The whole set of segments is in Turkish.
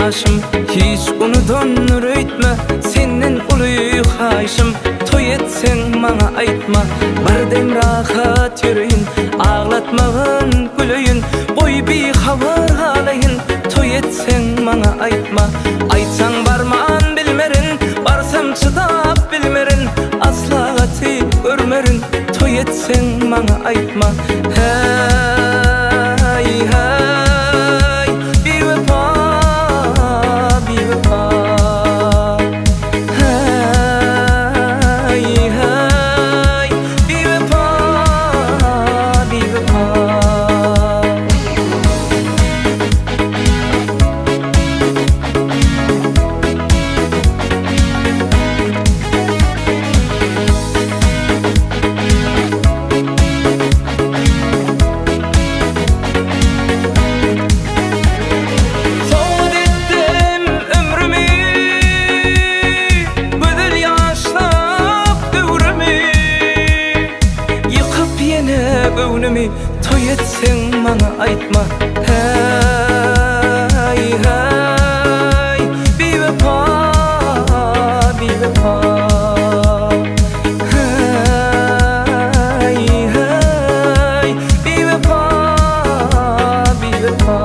yaşım. Hiç unudan rüytme senin uluy haşım. Toy etsen bana aytma, bardem rahat yürüyün. Ağlatmağın gülüyün, boy bir havar halayın. Toy etsen bana aytma, aytsan barman bilmerin. Barsam çıdap bilmerin, asla gati görmerin. Toy etsen bana aytma. Hey hey, bir vefa, bir vefa. Hey hey, bir vefa, bir vefa. Toy etsen bana aytma. Hey hey, bir vefa, bir vefa. Hey hey, bir vefa, bir vefa.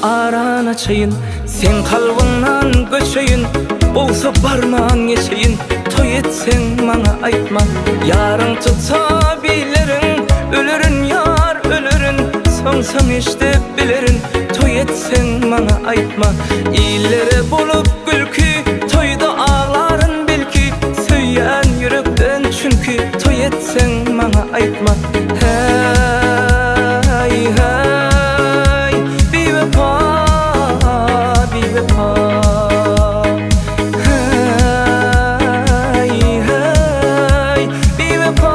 Arana çayın, sen kalbından göçeyin. Olsa barman geçeyin, toy etsen bana aytma. Yarın tutabilirin, ölürün yar ölürün. Sonsan işte bilirin, toy etsen bana aytma. İllere bulup gülkü, toyda ağların belki. Söyleyen yürekten çünkü, toy etsen bana aytma. Hey hey, bir vefa, bir vefa. Hey hey, bir vefa,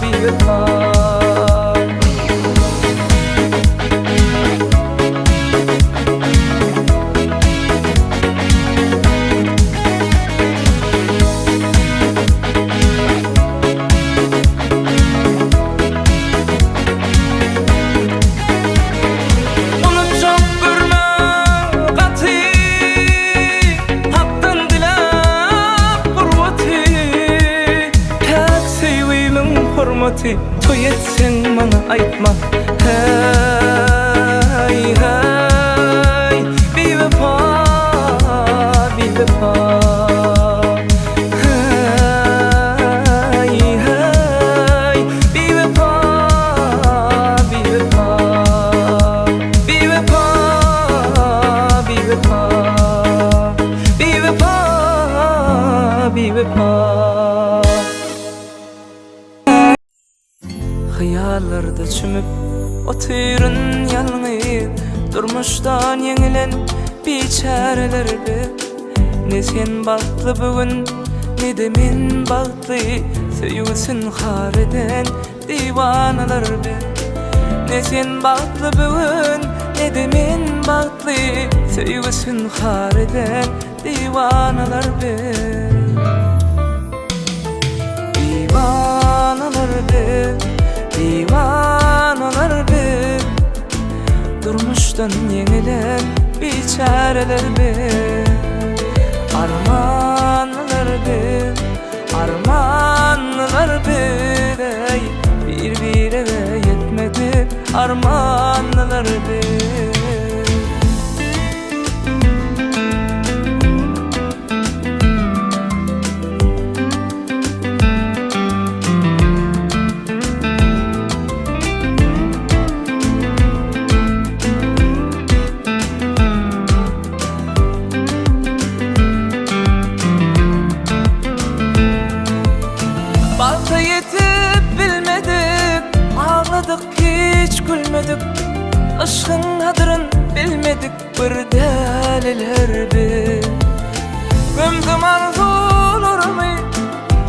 bir vefa. Toy etsen bana aytma. Hey hey, bir vefa, bir vefa. Hey hey, bir vefa, bir vefa. Bir vefa, bir vefa. Bir vefa, bir vefa. Hayallarda çümüp oturun yalnız, durmuştan yenilen biçareler be. Ne sen baktlı bugün, ne de men baktlı. Söyüsün har eden divanalar be. Ne sen baktlı bugün, ne de men baktlı. Söyüsün har eden divanalar be. Divanalar be, divanalar be. Durmuştan yenilen biçareler be. Armanlar be, armanlar be. Birbirine yetmedi armanlar be. Balta yetip bilmedik, ağladık hiç gülmedik. Aşkın hadırın bilmedik bir deliler be. Gömdüm arzularımı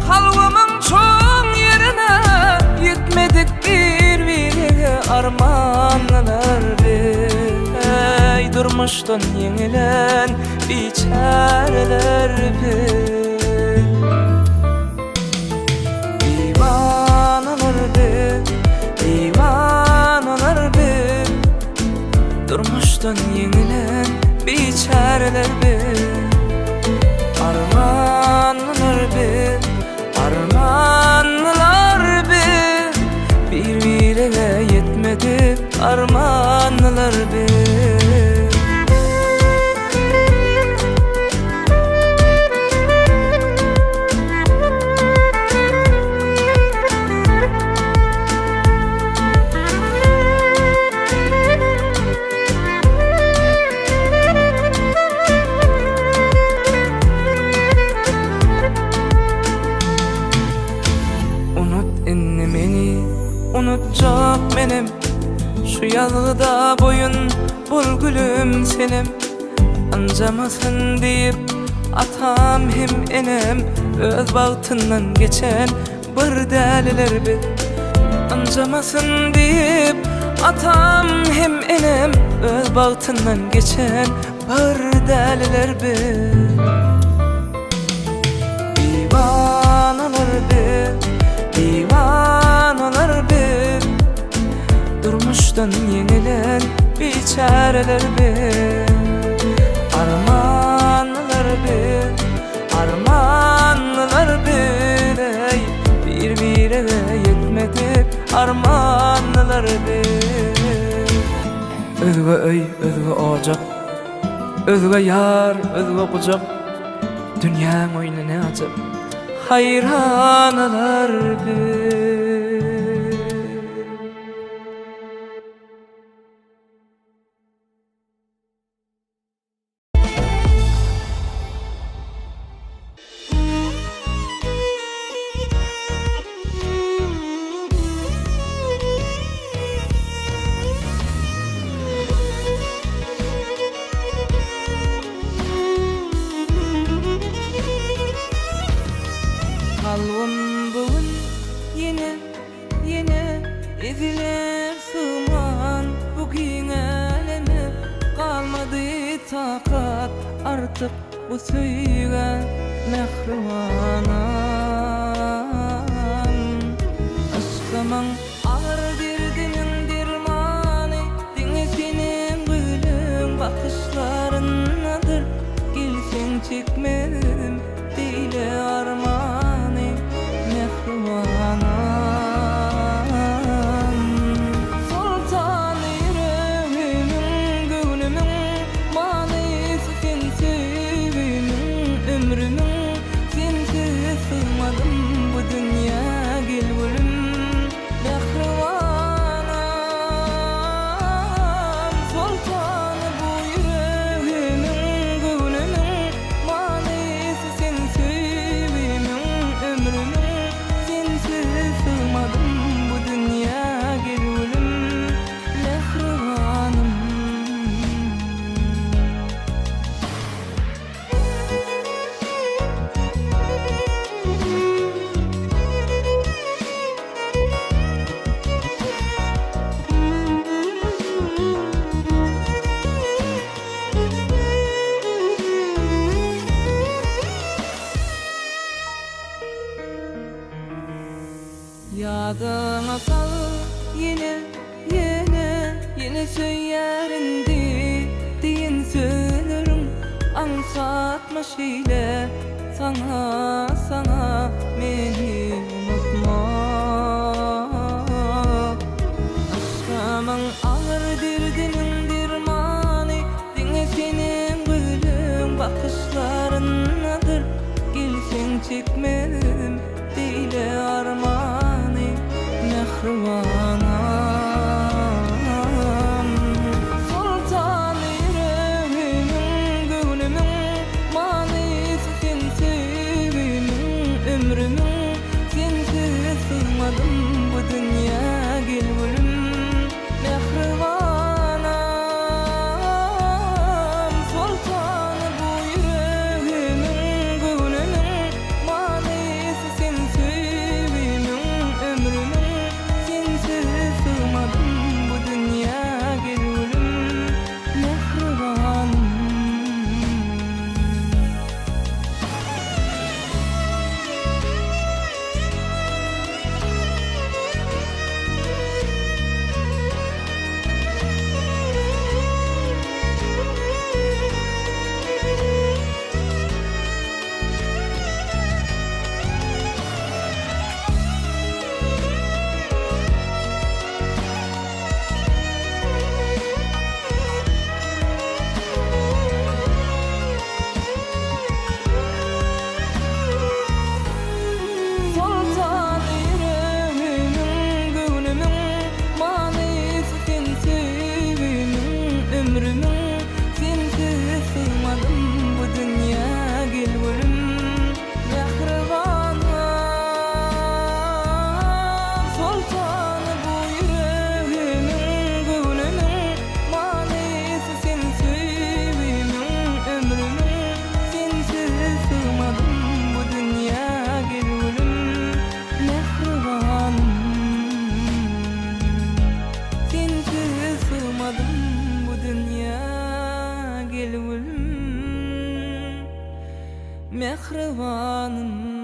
kalbimın çoğun yerine. Yetmedik bir armanlar bir durmuşdan yenilen biçareler bir divanalar bir divanalar bir durmuşdan yenilen biçareler bir armanlar bir armanlar bir birine yetmedi armanlar bir unutacak menem şu yalgıda boyun bul gülüm senem ancamasın deyip atam hem enem öz bağıtından geçen bir deliler bir ancamasın deyip atam hem enem öz bağıtından geçen bir deliler bir divanalar bir divanalar bir durmuştan yenilen biçareler bir armanlar bir armanlar bir ey birbirine yetmedi armanlar bir özge öy özge ocak özge yar özge kucak dünya oyunu ne acap hayranalar bir Kalbim bugün yine ezilir sığman bugün eleme kalmadı takat artık bu söygen mehribanam aşkımın ağır derdinin dermanı dine senin gülün bakışlarındadır gelsen çekmem değil arman Sultan yüreğimin gönlümün manisi sen sevimin ömrümün sensiz sığmadım bu dünya gel gülüm mehribanam Sultan bu yüreğimin gönlümün manisi sen sevimin ömrümün sığmadım bu dünya gel ölüm mehribanım Yadına sal yine söylerindi deyin söylerim ansatma şeyle sana beni unutma aşkımın ağır derdinin dermanı dine senin gülün bakışlarındadır gelsen çekmem değil armanı mehribanam Sultan yüreğimin gönlümün manisi sen sevimin ömrümün sensiz sığmadım bu dünya gel gülüm mehribanam Sultan bu yüreğimin gönlümün manisi sen sevimin ömrümün sensiz gülüm, mehribanım.